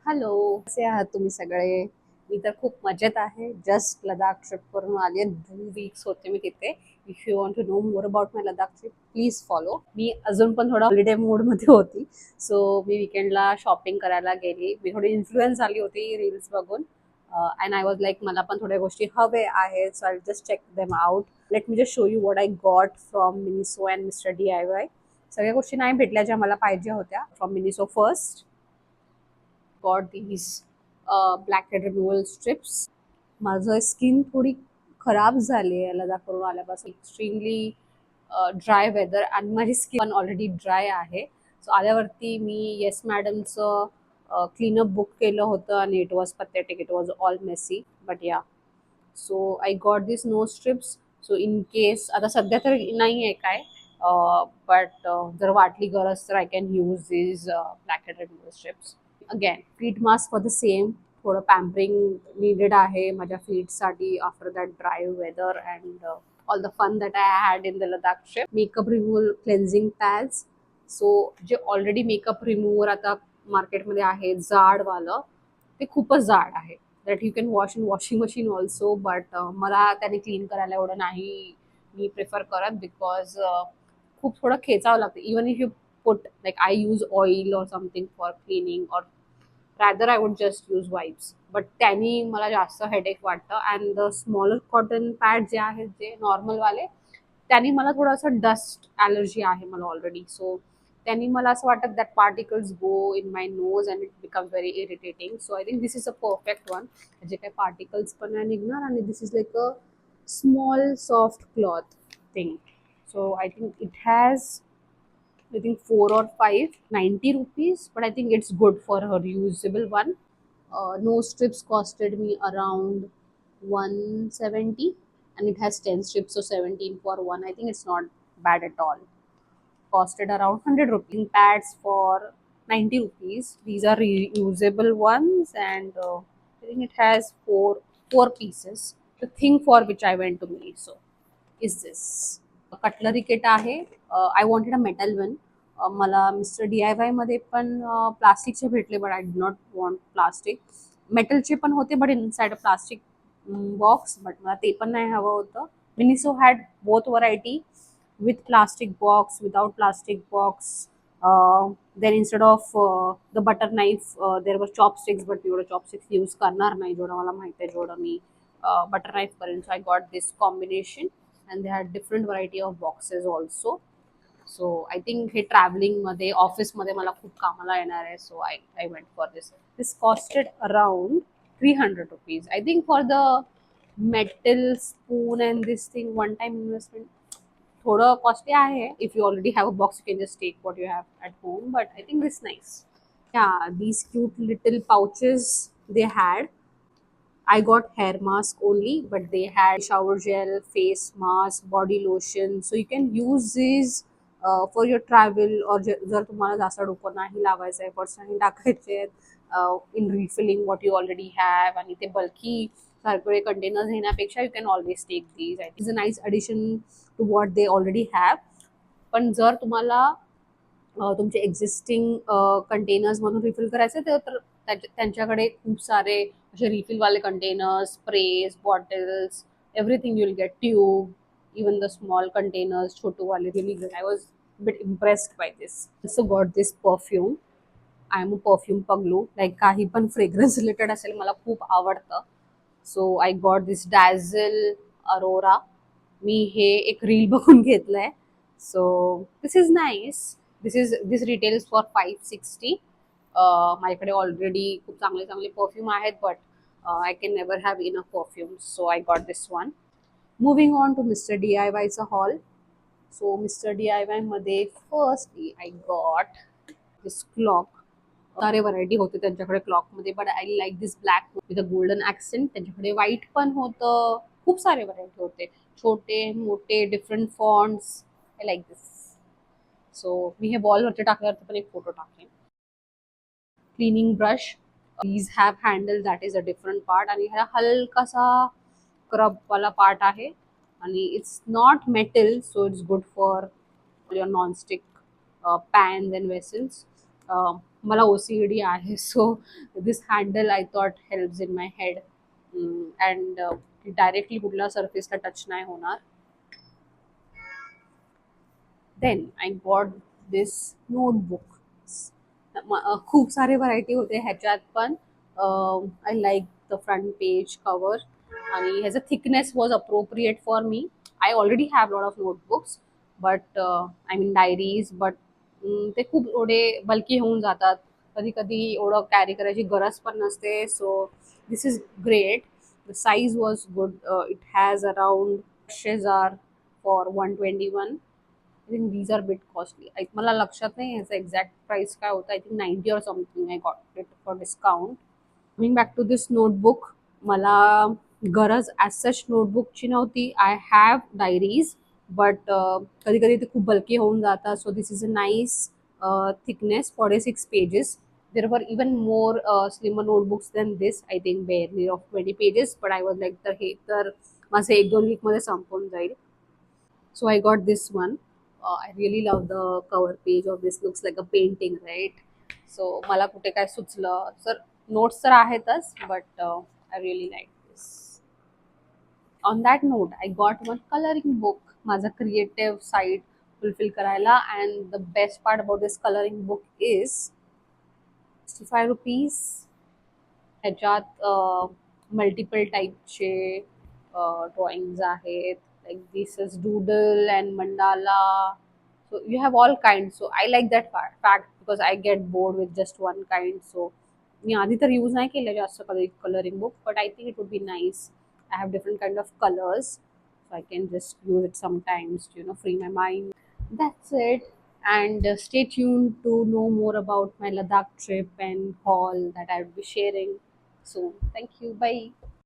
Hello, कसे आहात तुम्ही सगळे? मी तर खूप मजेत आहे. जस्ट लडाख ट्रिप करून आली आहे. 2 वीक्स होते मी तिथे. If you want to know more about my Ladakh trip, please follow. मी अजून पण थोडा हॉलिडे मूडमध्ये होती. सो मी वीकेंडला शॉपिंग करायला गेली. मी थोडी इन्फ्लुएन्स झाली होती रील्स बघून. अँड आय वॉज लाईक मला पण थोड्या गोष्टी हवे आहेत. So I just check them out. Let me just show you what I got from Miniso and mister DIY. सगळ्या गोष्टी नाही भेटल्या ज्या मला पाहिजे होत्या from Miniso. First got these black head removal strips. माझं स्किन थोडी खराब झाली आहे लडाख करून आल्यापासून. एक्स्ट्रीमली ड्राय वेदर आणि माझी स्किन पण ऑलरेडी ड्राय आहे. सो आल्यावरती मी येस मॅडमचं क्लीनअप बुक केलं होतं आणि it was pathetic. It was all messy but yeah. So I got this no strips. So in case आता सध्या तर नाही आहे काय, बट जर वाटली गरज तर I can use this black head removal strips. Again feet mask for the same. थोडं पॅम्परिंग नीडेड आहे माझ्या फीटसाठी after that dry weather and all the fun that I had in the Ladakh trip. Makeup removal cleansing pads. So जे already makeup remover आता मार्केटमध्ये आहे जाडवालं, ते खूपच जाड आहे. That you can wash in washing machine also, but मला त्याने क्लीन करायला एवढं नाही मी प्रिफर करत. बिकॉज खूप थोडं खेचावं लागतं. Even if you put like I use oil or something for cleaning or rather I would just use wipes. But त्यांनी मला जास्त हेडेक वाटतं. And the smaller cotton pad जे आहेत जे नॉर्मलवाले, त्यांनी मला थोडंसं डस्ट ॲलर्जी आहे मला ऑलरेडी. सो त्यांनी मला असं वाटतं that particles go in my nose and it becomes very irritating. So I think this is a perfect one. जे काही पार्टिकल्स पण नाही निघणार आणि this is like a small soft cloth thing. So I think it has, I think 4 or 5, 90 rupees, but I think it's good for a reusable one. No strips costed me around 170, and it has 10 strips, so 17 for one. I think it's not bad at all. Costed around 100 rupees. Pads for 90 rupees. These are reusable ones, and I think it has four pieces. The thing for which I went to Miniso is this. Cutlery kit आहे. I wanted a metal one. मला mister DIY मध्ये पण प्लास्टिकचे भेटले, but I did not want plastic. मेटलचे पण होते but inside a plastic box, but मला ते पण नाही हवं होतं. Miniso had both variety, with plastic box, without plastic box. Then instead of the butter knife, there were chopsticks, but मी एवढं chopsticks यूज करणार नाही जेवढं मला माहिती आहे, जेवढं मी butter knife करेन. So I got this combination, and they had different variety of boxes also. So I think हे traveling मध्ये ऑफिस मध्ये मला खूप कामाला येणार आहे. So I went for this. This costed around 300 rupees. I think for the metal spoon and this thing, one time investment, थोडं costly आहे. If you already have a box you can just take what you have at home, but I think this nice. Yeah, these cute little pouches they had. I got hair mask only, but they had shower gel, face mask, body lotion. So you can use these for your travel, or जर तुम्हाला जास्त डोकं नाही लावायचं आहे, purse नाही टाकायचे in refilling what you already have, आणि ते बल्की सारखे कंटेनर्स घेण्यापेक्षा you can always take these. I is a nice addition to what they already have. पण जर तुम्हाला तुमचे एक्झिस्टिंग कंटेनर्समधून रिफिल करायचे तर त्यांच्याकडे खूप सारे असे रिफिलवाले containers, sprays, bottles, everything you will get. Tube, even the small containers, छोटूवाले. Really good. I was bit impressed by this. So got this perfume. I am a perfume पगलू. लाईक काही पण फ्रेग्रन्स रिलेटेड असेल मला खूप आवडतं. सो I got दिस डॅझल अरोरा. मी हे एक रील बघून घेतलंय. So this is nice. This retails for 560. माझ्याकडे ऑलरेडी खूप चांगले चांगले परफ्यूम आहेत, but I can never have enough perfume. So I got this one. Moving on to mister DIYचा हॉल. सो मिस्टर DIY मध्ये firstly I got this clock. सारे variety होते त्यांच्याकडे क्लॉकमध्ये, but I like this black with a golden accent. त्यांच्याकडे white पण होतं. खूप सारे व्हरायटी होते, छोटे मोठे, different fonts. I like this. So मी हे वॉलवरती टाकल्यावरती पण एक फोटो टाकेन. Cleaning brush. these have handle, that is a different part, आणि ह्याला हलकासा क्रब वाला पार्ट आहे, आणि it's not metal, so it's good for your non-stick pans and vessels. मला OCD आहे, so this handle I thought helps in my head and directly कुठल्या सरफेसला टच नाही होणार. Then I got this notebook. खूप सारे व्हरायटी होते ह्याच्यात पण. I like the front page cover आणि ह्याचं thickness was appropriate for me. I already have lot of notebooks but I mean diaries, but ते खूप एवढे बल्की होऊन जातात. कधी कधी एवढं कॅरी करायची गरज पण नसते. So this is great. The size was good. It has around शेजार for 121. I think these are bit costly. मला लक्षात नाही ह्याचं एक्झॅक्ट प्राइस काय होतं. I think 90 or something. I got it for discount. Coming back to this notebook, मला गरज as such नोटबुकची नव्हती. आय हॅव डायरीज बट कधी कधी ते खूप बल्की होऊन जातात. So this is a nice thickness, 46 pages. There were even more slimmer notebooks than this. I think barely of 20 pages, but I was like तर हे तर माझं 1-2 वीकमध्ये संपून जाईल. So I got this one. I really love the cover page of this. Looks like a painting, right? So मला कुठे काय सुचलं तर नोट्स तर आहेतच, but I really like this. On that note, I got one coloring book. माझा creative side fulfill करायला, and the best part about this coloring book is 65 rupees. ह्याच्यात मल्टिपल टाईपचे ड्रॉइंग्स आहेत. Like this is doodle and mandala. So you have all kind. So I like that fact because I get bored with just one kind. So मी आधी तर use नाही केलं जास्त colouring book, but I think it would be nice. I have different kind of colours, so I can just use it sometimes to free my mind. That's it. And stay tuned to know more about my Ladakh trip and haul that I will be sharing soon. Thank you. Bye.